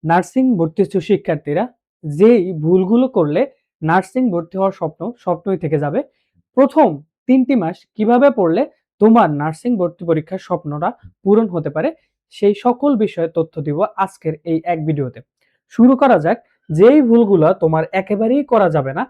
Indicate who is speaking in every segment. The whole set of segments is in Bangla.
Speaker 1: নার্সিং ভর্তি ইচ্ছুক শিক্ষার্থীরা যেই ভুলগুলো করলে নার্সিং ভর্তি হওয়ার স্বপ্নই থেকে যাবে। প্রথম ৩টি মাস কিভাবে পড়লে তোমার নার্সিং ভর্তি পরীক্ষার স্বপ্নটা পূরণ হতে পারে, সেই সকল বিষয়ে তথ্য দিব আজকের এই এক ভিডিওতে। শুরু করা যাক। যেই ভুলগুলা তোমার একেবারেই করা যাবে না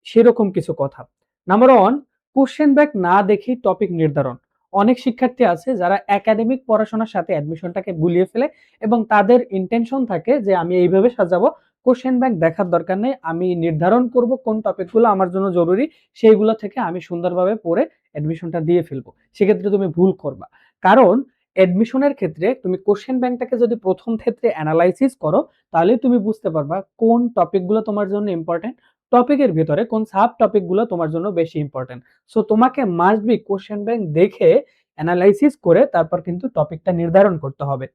Speaker 1: সেরকম কিছু কথা। নাম্বার 1, কোশ্চেন ব্যাংক না দেখেই টপিক নির্ধারণ। অনেক শিক্ষার্থী আছে যারা একাডেমিক পড়াশোনার সাথে অ্যাডমিশনটাকে গুলিয়ে ফেলে এবং তাদের ইন্টেনশন থাকে যে আমি এইভাবে সাজাবো, কোশ্চেন ব্যাংক দেখার দরকার নেই, আমি নির্ধারণ করব কোন টপিকগুলো আমার জন্য জরুরি, সেইগুলো থেকে আমি সুন্দরভাবে পড়ে অ্যাডমিশনটা দিয়ে ফেলবো। সেক্ষেত্রে তুমি ভুল করবা। কারণ অ্যাডমিশনের ক্ষেত্রে তুমি কোশ্চেন ব্যাংকটাকে যদি প্রথম ক্ষেত্রে অ্যানালাইসিস করো, তাহলে তুমি বুঝতে পারবা কোন টপিকগুলো তোমার জন্য ইম্পর্টেন্ট, টপিকের ভিতরে কোন সাব টপিকগুলো তোমার জন্য বেশি ইম্পর্টেন্ট। সো তোমাকে মাস্ট বি কোশ্চেন ব্যাংক দেখে অ্যানালাইসিস করে তারপর কিন্তু টপিকটা নির্ধারণ করতে হবে।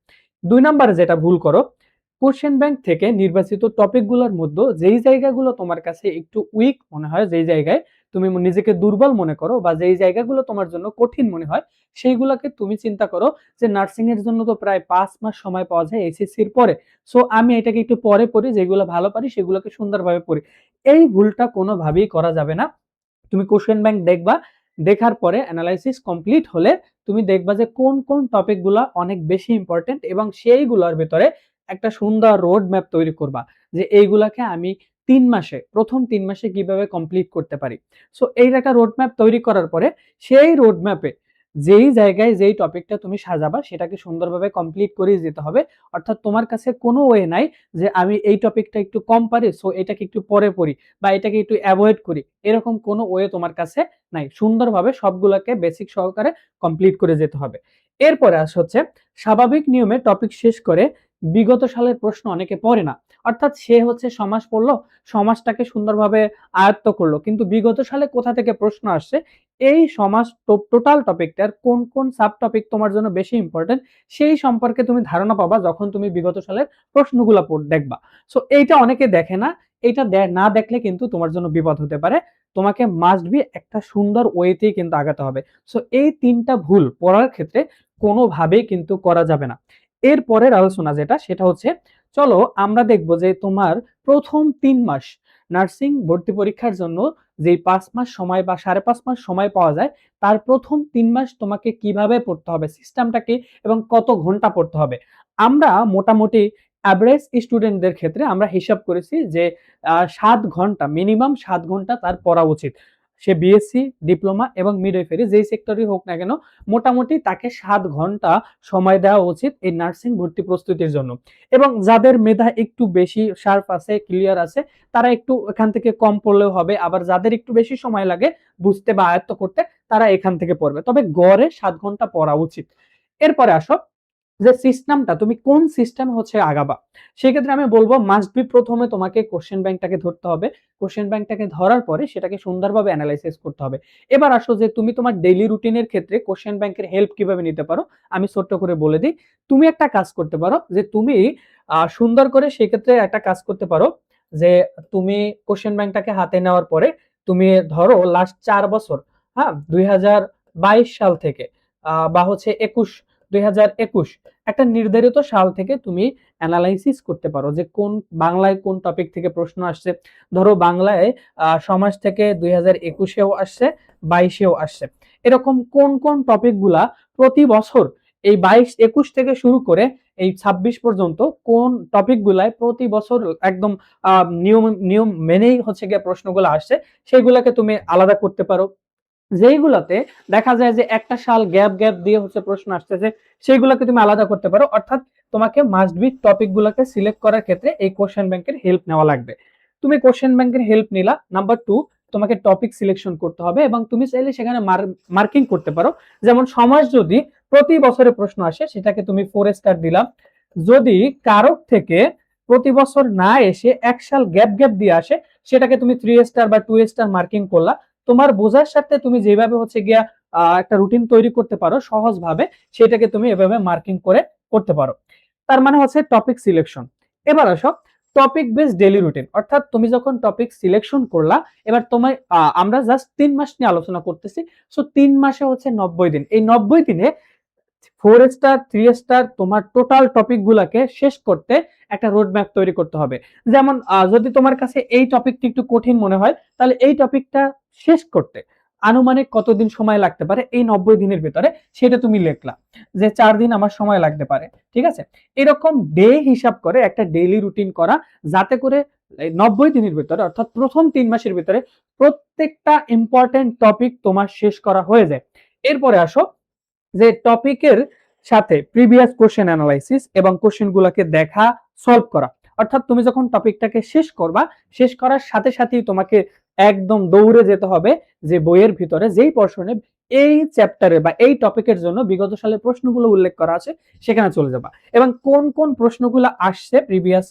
Speaker 1: 2 নম্বরে যেটা ভুল করো, কোশ্চেন ব্যাংক থেকে নির্বাচিত টপিকগুলোর মধ্যে যেই জায়গাগুলো তোমার কাছে একটু উইক মনে হয়, যেই জায়গায় তুমি নিজেকে দুর্বল মনে করো বা যেই জায়গাগুলো তোমার জন্য কঠিন মনে হয়, সেইগুলোকে তুমি চিন্তা করো যে নার্সিং এর জন্য তো প্রায় 5 মাস সময় পাওয়া যায় এসএসসির পরে। সো আমি এটাকে একটু পরে পড়ি, যেগুলো ভালো পারি সেগুলোকে সুন্দরভাবে পড়ি। এই ভুলটা কোনোভাবেই করা যাবে না। তুমি কোশ্চেন ব্যাংক দেখবা, দেখার পরে অ্যানালাইসিস কমপ্লিট হলে তুমি দেখবা যে কোন কোন টপিকগুলো অনেক বেশি ইম্পর্টেন্ট এবং সেইগুলোর ভেতরে একটা সুন্দর রোড ম্যাপ তৈরি করবা যে এইগুলাকে আমি 3 মাসে, প্রথম 3 মাসে কিভাবে কমপ্লিট করতে পারি। সো এই একটা রোড ম্যাপ তৈরি করার পরে সেই রোড ম্যাপে যেই জায়গায় যেই টপিকটা তুমি সাজাবা সেটাকে সুন্দরভাবে কমপ্লিট করে যেতে হবে। অর্থাৎ তোমার কাছে কোনো ওয়ে নাই যে আমি এই টপিকটা একটু কম পারি সো এটাকে একটু পরে পড়ি বা এটাকে একটু অ্যাভয়েড করি, এরকম কোনো ওয়ে তোমার কাছে নাই। সুন্দরভাবে সবগুলোকে বেসিক সহকারে কমপ্লিট করে যেতে হবে। এরপরে হচ্ছে স্বাভাবিক নিয়মে টপিক শেষ করে বিগত সালের প্রশ্ন অনেকে পড়ে না। অর্থাৎ সে হচ্ছে সমাজ পড়লো, সমাজটাকে সুন্দরভাবে আয়ত্ত করলো, কিন্তু বিগত সালে কোথা থেকে প্রশ্ন আসছে, এই সমাজ টোটাল টপিকটার কোন কোন সাব টপিক তোমার জন্য বেশি ইম্পর্টেন্ট সেই সম্পর্কে তুমি ধারণা পাবা যখন তুমি বিগত সালের প্রশ্নগুলো দেখবা। সো এইটা অনেকে দেখে না। এটা না দেখলে কিন্তু তোমার জন্য বিপদ হতে পারে। তোমাকে মাস্ট বি একটা সুন্দর ওয়েতেই কিন্তু আগাতে হবে। সো এই 3টা ভুল পড়ার ক্ষেত্রে কোনোভাবেই কিন্তু করা যাবে না। এর পরের আলোচনা যেটা সেটা হচ্ছে, চলো আমরা দেখব যে তোমার প্রথম 3 মাস নার্সিং ভর্তি পরীক্ষার জন্য যেই 5 মাস সময় বা 5.5 মাস সময় পাওয়া যায়, তার প্রথম 3 মাস তোমাকে কিভাবে পড়তে হবে, সিস্টেমটা কি এবং কত ঘন্টা পড়তে হবে। আমরা মোটামুটি অ্যাভারেজ স্টুডেন্টদের ক্ষেত্রে আমরা হিসাব করেছি যে 7 ঘন্টা, মিনিমাম 7 ঘন্টা তার পড়া উচিত। সে বিএসসি, ডিপ্লোমা এবং মিডওয়াইফারি যেই সেক্টরই হোক না কেন, মোটামুটি তাকে 7 ঘন্টা সময় দেওয়া উচিত এই নার্সিং ভর্তি প্রস্তুতির জন্য। এবং যাদের মেধা একটু বেশি শার্প আছে, ক্লিয়ার আছে, তারা একটু এখান থেকে কম পড়লেও হবে। আবার যাদের একটু বেশি সময় লাগে বুঝতে বা আয়ত্ত করতে, তারা এখান থেকে পড়বে। তবে গড়ে 7 ঘন্টা পড়া উচিত। এরপরে আসো যে সিস্টেমটা তুমি কোন সিস্টেমে হচ্ছে আগাবা। সেক্ষেত্রে আমি বলবো মাস্ট বি প্রথমে তোমাকে কোশ্চেন ব্যাংকটাকে ধরতে হবে। কোশ্চেন ব্যাংকটাকে ধরার পরে সেটাকে সুন্দরভাবে অ্যানালাইসিস করতে হবে। এবার আসো যে তুমি তোমার ডেইলি রুটিনের ক্ষেত্রে কোশ্চেন ব্যাংকের হেল্প কিভাবে নিতে পারো, আমি ছোট্ট করে বলে দিই। তুমি একটা কাজ করতে পারো যে তুমি সুন্দর করে সেক্ষেত্রে একটা কাজ করতে পারো যে তুমি কোশ্চেন ব্যাংকটাকে হাতে নেওয়ার পরে তুমি ধরো লাস্ট 4 বছর, হ্যাঁ, 2022 সাল থেকে বা হচ্ছে 2021 একটা নির্ধারিত সাল থেকে তুমি অ্যানালাইসিস করতে পারো যে কোন বাংলায় কোন টপিক থেকে প্রশ্ন আসছে। ধরো বাংলায় সমাজ থেকে 2021-এও আসছে, 22-এও আসছে। এরকম কোন কোন টপিকগুলা প্রতি বছর এই 22-21 থেকে শুরু করে এই 26 পর্যন্ত কোন টপিকগুলায় প্রতি বছর একদম নিয়ম নিয়ম মেনেই হচ্ছে গিয়ে প্রশ্নগুলো আসছে, সেগুলোকে তুমি আলাদা করতে পারো। যেইগুলাতে দেখা যায় যে একটা সাল গ্যাপ গ্যাপ দিয়ে হচ্ছে প্রশ্ন আসতেছে, সেইগুলোকে তুমি আলাদা করতে পারো। অর্থাৎ তোমাকে মাস্ট বি টপিক গুলাকে সিলেক্ট করার ক্ষেত্রে এই কোশ্চেন ব্যাংকের হেল্প নেওয়া লাগবে। তুমি কোশ্চেন ব্যাংকের হেল্প নিলা। নাম্বার 2, তোমাকে টপিক সিলেকশন করতে হবে এবং তুমি চাইলে সেখানে মার্কিং করতে পারো। যেমন সমাজ যদি প্রতি বছরে প্রশ্ন আসে সেটাকে তুমি 4 স্টার দিলাম। যদি কারক থেকে প্রতি বছর না এসে এক সাল গ্যাপ গ্যাপ দিয়ে আসে, সেটাকে তুমি 3 স্টার বা 2 স্টার মার্কিং করলা। তোমার বোঝার সাথে তুমি যেভাবে হচ্ছে গিয়া একটা রুটিন তৈরি করতে পারো সহজভাবে, সেটাকে তুমি এভাবে মার্কিং করে করতে পারো। তার মানে হচ্ছে টপিক সিলেকশন। এবার আসো টপিক বেস ডেইলি রুটিন। অর্থাৎ তুমি যখন টপিক সিলেকশন করলা, এবার তোমার আমরা জাস্ট 3 মাস নিয়ে আলোচনা করতেছি। সো 3 মাসে হচ্ছে 90 দিন। এই 90 দিনে 4 স্টার 3 স্টার তোমার টোটাল টপিক গুলাকে শেষ করতে একটা রোড ম্যাপ তৈরি করতে হবে। যেমন যদি তোমার কাছে এই টপিকটি একটু কঠিন মনে হয়, তাহলে এই টপিকটা শেষ করতে আনুমানিক কতদিন সময় লাগতে পারে এই 90 দিনের ভিতরে, সেটা তুমি লিখলা যে 4 দিন আমার সময় লাগতে পারে। ঠিক আছে, এরকম ডে হিসাব করে একটা ডেইলি রুটিন করা, যাতে করে 90 দিনের ভিতরে অর্থাৎ প্রথম 3 মাসের ভিতরে প্রত্যেকটা ইম্পর্টেন্ট টপিক তোমার শেষ করা হয়ে যায়। এরপরে আসো যে টপিকের সাথে প্রিভিয়াস কোশ্চেন অ্যানালাইসিস এবং কোশ্চেন গুলাকে দেখা, সলভ করা। অর্থাৎ তুমি যখন টপিকটাকে শেষ করবা, শেষ করার সাথে সাথেই তোমাকে একদম দৌড়ে যেতে হবে যে বইয়ের ভিতরে যেই পোরশনে এই চ্যাপ্টারে বা এই টপিকের জন্য বিগত সালের প্রশ্নগুলো উল্লেখ করা আছে সেখানে চলে যাবা, এবং কোন কোন প্রশ্নগুলো আসছে প্রিভিয়াস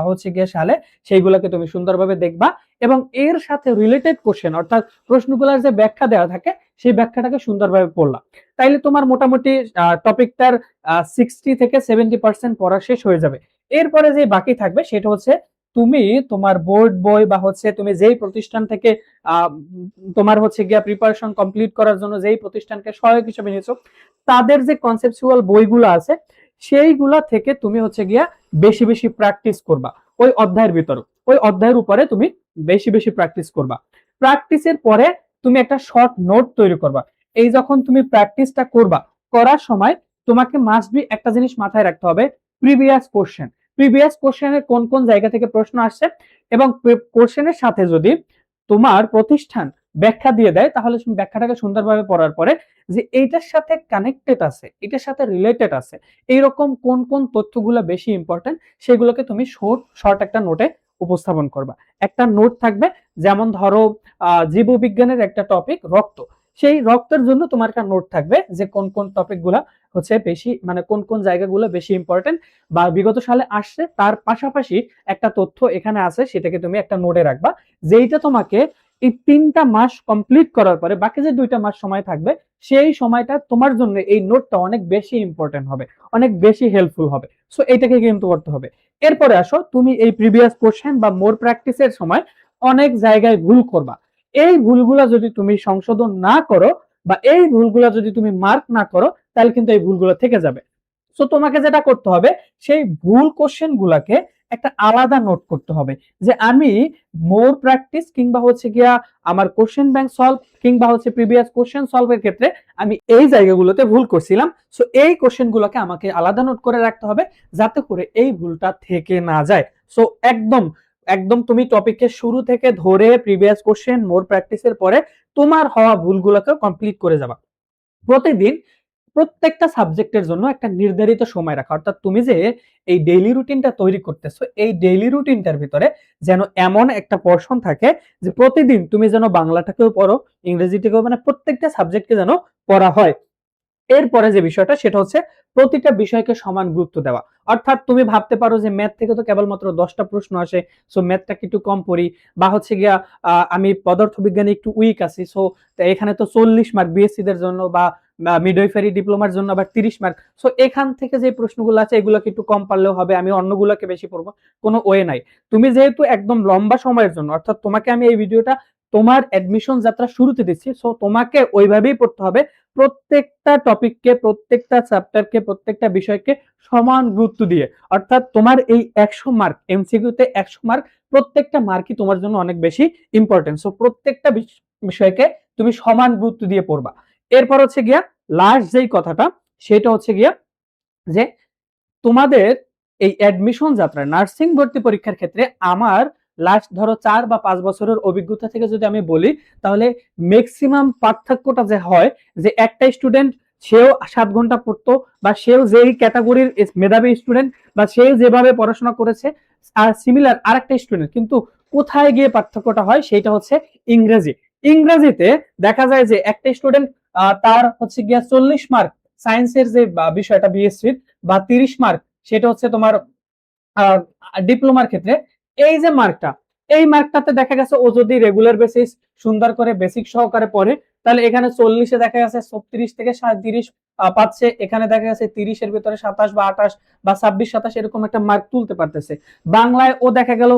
Speaker 1: হচ্ছে গিয়ে সালে সেইগুলোকে তুমি সুন্দরভাবে দেখবা, এবং এর সাথে রিলেটেড কোশ্চেন অর্থাৎ প্রশ্নগুলোর যে ব্যাখ্যা দেওয়া থাকে সেই ব্যাখ্যাটাকে সুন্দরভাবে পড়লা। তাইলে তোমার মোটামুটি টপিকটার 60 থেকে 70% পড়া শেষ হয়ে যাবে। এরপরে যে বাকি থাকবে সেটা হচ্ছে তুমি তোমার বোর্ড বই বা হচ্ছে তুমি যেই প্রতিষ্ঠান থেকে তোমার হচ্ছে গিয়া প্রিপারেশন কমপ্লিট করার জন্য যেই প্রতিষ্ঠানকে সহায়ক হিসেবে নিয়েছো, তাদের যে কনসেপচুয়াল বইগুলো আছে সেইগুলা থেকে তুমি হচ্ছে গিয়া বেশি বেশি প্র্যাকটিস করবা। ওই অধ্যায়ের ভিতর, ওই অধ্যায়ের উপরে তুমি বেশি বেশি প্র্যাকটিস করবা। প্র্যাকটিসের পরে তুমি একটা শর্ট নোট তৈরি করবা। এই যখন তুমি প্র্যাকটিসটা করবা, করার সময় তোমাকে মাস্ট বি একটা জিনিস মাথায় রাখতে হবে, প্রিভিয়াস কোশ্চেন। প্রিভিয়াস কোশ্চেনের কোন কোন জায়গা থেকে প্রশ্ন আসছে, এবং কোশ্চেনের সাথে যদি তোমার প্রতিষ্ঠান ব্যাখ্যা দিয়ে দেয়, তাহলে তুমি ব্যাখ্যাটাকে সুন্দরভাবে পড়ার পরে যে এইটার সাথে কানেক্টেড আছে, এটার সাথে রিলেটেড আছে, এইরকম কোন কোন তথ্যগুলো বেশি ইম্পর্টেন্ট সেগুলোকে তুমি শর্ট একটা নোটে উপস্থাপন করবা। একটা নোট থাকবে, যেমন ধরো জীববিজ্ঞানের একটা টপিক রক্ত, সেই রক্তের জন্য তোমার একটা নোট থাকবে যে কোন কোন টপিক গুলা হচ্ছে বেশি, মানে কোন কোন জায়গাগুলো বেশি ইম্পর্টেন্ট বা বিগত সালে আসছে, তার পাশাপাশি একটা তথ্য এখানে আছে, সেটাকে তুমি একটা নোটে রাখবা, যেইটা তোমাকে এই 3টা মাস কমপ্লিট করার পরে বাকি যে 2টা মাস সময় থাকবে, সেই সময়টা তোমার জন্য এই নোটটা অনেক বেশি ইম্পর্টেন্ট হবে, অনেক বেশি হেল্পফুল হবে। সো এইটাকে কিন্তু করতে হবে। এরপরে আসো, তুমি এই প্রিভিয়াস কোশ্চেন বা মোর প্র্যাকটিসের সময় অনেক জায়গায় ভুল করবা। এই ভুলগুলা যদি তুমি সংশোধন না করো বা এই ভুলগুলা যদি তুমি মার্ক না করো, তাহলে কিন্তু এই ভুলগুলো থেকে যাবে। সো তোমাকে যেটা করতে হবে, সেই ভুল কোশ্চেন গুলাকে একটা আলাদা নোট করতে হবে, যে আমি মোর প্র্যাকটিস কিংবা হচ্ছে গিয়া আমার কোশ্চেন ব্যাংক সলভ কিংবা হচ্ছে প্রিভিয়াস কোশ্চেন সলভের ক্ষেত্রে আমি এই জায়গাগুলোতে ভুল করছিলাম। সো এই কোশ্চেন গুলোকে আমাকে আলাদা নোট করে রাখতে হবে, যাতে করে এই ভুলটা থেকে না যায়। সো একদম একদম তুমি টপিকের শুরু থেকে ধরে প্রিভিয়াস কোশ্চেন মোর প্র্যাকটিসের পরে তোমার হওয়া ভুলগুলোকে কমপ্লিট করে যাবা। প্রতিদিন প্রত্যেকটা সাবজেক্টের জন্য একটা নির্ধারিত সময় রাখা, অর্থাৎ তুমি যে এই ডেইলি রুটিনটা তৈরি করতেছো, এই ডেইলি রুটিনটার ভিতরে যেন এমন একটা পোরশন থাকে যে প্রতিদিন তুমি যেন বাংলাটাকেও পড়ো, ইংরেজিটাকেও, মানে প্রত্যেকটা সাবজেক্টকে যেন পড়া হয়। এরপরে যে বিষয়টা সেটা হচ্ছে প্রতিটা বিষয়কে সমান গুরুত্ব দেওয়া। অর্থাৎ তুমি ভাবতে পারো যে ম্যাথ থেকে তো কেবলমাত্র 10টা প্রশ্ন আসে, সো ম্যাথটাকে একটু কম পড়ি, বা হচ্ছে গিয়া আমি পদার্থবিজ্ঞানে একটু উইক আছি, সো এখানে তো 40 মার্ক বিএসসি দের জন্য বা মিডওয়াইফারি ডিপ্লোমার জন্য আবার 30 মার্ক, সো এখান থেকে যে প্রশ্নগুলো আছে এগুলোকে একটু কম পারলেও হবে, আমি অন্যগুলোকে বেশি পড়বো। কোনো ওয়ে নাই। তুমি যেহেতু একদম লম্বা সময়ের জন্য, অর্থাৎ তোমাকে আমি এই ভিডিওটা তোমার অ্যাডমিশন যাত্রা শুরুতে দিচ্ছি, সো তোমাকে ওইভাবেই পড়তে হবে। প্রত্যেকটা টপিককে, প্রত্যেকটা চ্যাপ্টারকে, প্রত্যেকটা বিষয়কে সমান গুরুত্ব দিয়ে, অর্থাৎ তোমার এই 100 মার্ক এমসিকিউতে 100 মার্ক, প্রত্যেকটা মার্কই তোমার জন্য অনেক বেশি ইম্পর্টেন্ট। সো প্রত্যেকটা বিষয়কে তুমি সমান গুরুত্ব দিয়ে পড়বা। এরপর হচ্ছে গিয়া লাস্ট যেই কথাটা, সেটা হচ্ছে গিয়া যে তোমাদের এই অ্যাডমিশন যাত্রা নার্সিং ভর্তি পরীক্ষার ক্ষেত্রে আমার লাস্ট ধরো 4 বা 5 বছরের অভিজ্ঞতা থেকে যদি আমি বলি, তাহলে ম্যাক্সিমাম পার্থক্যটা যে হয়, যে একটা স্টুডেন্ট সেও 7 ঘন্টা পড়তো, বা সেও যেই ক্যাটাগরির মেধাবী স্টুডেন্ট, বা সেও যেভাবে পড়াশোনা করেছে, আর সিমিলার আরেকটা স্টুডেন্ট, কিন্তু কোথায় গিয়ে পার্থক্যটা হয় সেটা হচ্ছে ইংরেজি। ইংরেজিতে দেখা যায় যে একটা স্টুডেন্ট তার হচ্ছে গিয়া 40 মার্ক সায়েন্সের যে বিষয়টা বিএসসি, বা 30 মার্ক সেটা হচ্ছে তোমার ডিপ্লোমার ক্ষেত্রে। এই যে মার্কটা, এই মার্কটাতে দেখা গেছে ও যদি রেগুলার বেসিস সুন্দর করে বেসিক সহকারে পড়ে, তাহলে এখানে 40-এ দেখা গেছে 36 থেকে 37 পাচ্ছে, এখানে দেখা গেছে 30-এর ভিতরে 27 বা 28 বা 26-27 এরকম একটা মার্ক তুলতে পারতেছে। বাংলায় ও দেখা গেল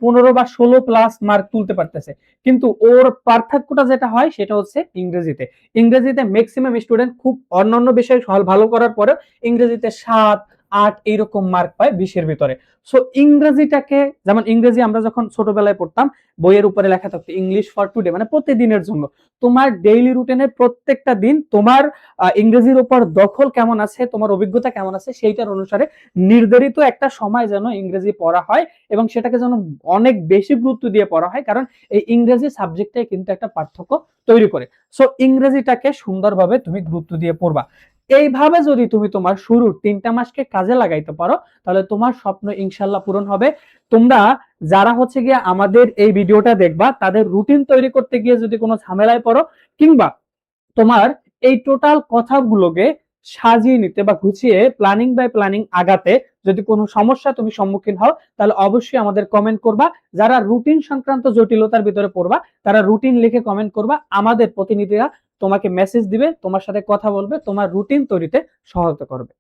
Speaker 1: 15 বা 16 প্লাস মার্ক তুলতে পারতেছে। কিন্তু ওর পার্থক্যটা যেটা হয় সেটা হচ্ছে ইংরেজিতে। ইংরেজিতে ম্যাক্সিমাম স্টুডেন্ট খুব অন্যান্য বিষয়ে ভালো করার পরে ইংরেজিতে 7, 8 এইরকম মার্ক পায় 20-এর ভিতরে। সো ইংরেজিটাকে, যেমন ইংরেজি আমরা যখন ছোটবেলায় পড়তাম বইয়ের উপরে লেখা থাকতো ইংলিশ ফর টুডে, মানে প্রতিদিনের জন্য। তোমার ডেইলি রুটিনের প্রত্যেকটা দিন তোমার ইংরেজির উপর দখল কেমন আছে, তোমার অভিজ্ঞতা কেমন আছে, সেইটার অনুসারে নির্ধারিত একটা সময় যেন ইংরেজি পড়া হয় এবং সেটাকে যেন অনেক বেশি গুরুত্ব দিয়ে পড়া হয়, কারণ এই ইংরেজি সাবজেক্টটাই কিন্তু একটা পার্থক্য তৈরি করে। সো ইংরেজিটাকে সুন্দরভাবে তুমি গুরুত্ব দিয়ে পড়বা। এইভাবে যদি তুমি তোমার শুরুর 3টা মাসকে কাজে লাগাইতে পারো, তাহলে তোমার স্বপ্ন ইনশাল্লাহ পূরণ হবে। তোমরা যারা হচ্ছে গিয়ে আমাদের এই ভিডিওটা দেখবা, তাদের রুটিন তৈরি করতে গিয়ে যদি কোনো ঝামেলায় পড়ো, কিংবা তোমার এই টোটাল কথাগুলোকে সাজিয়ে নিতে বা গুছিয়ে প্ল্যানিং বাই প্ল্যানিং আগাতে যদি কোনো সমস্যা তুমি সম্মুখীন হও, তাহলে অবশ্যই আমাদের কমেন্ট করবা। যারা রুটিন সংক্রান্ত জটিলতার ভিতরে পড়বা, তারা রুটিন লিখে কমেন্ট করবা। আমাদের প্রতিনিধিরা তোমাকে মেসেজ দিবে, তোমার সাথে কথা বলবে, তোমার রুটিন তৈরিতে সহায়তা করবে।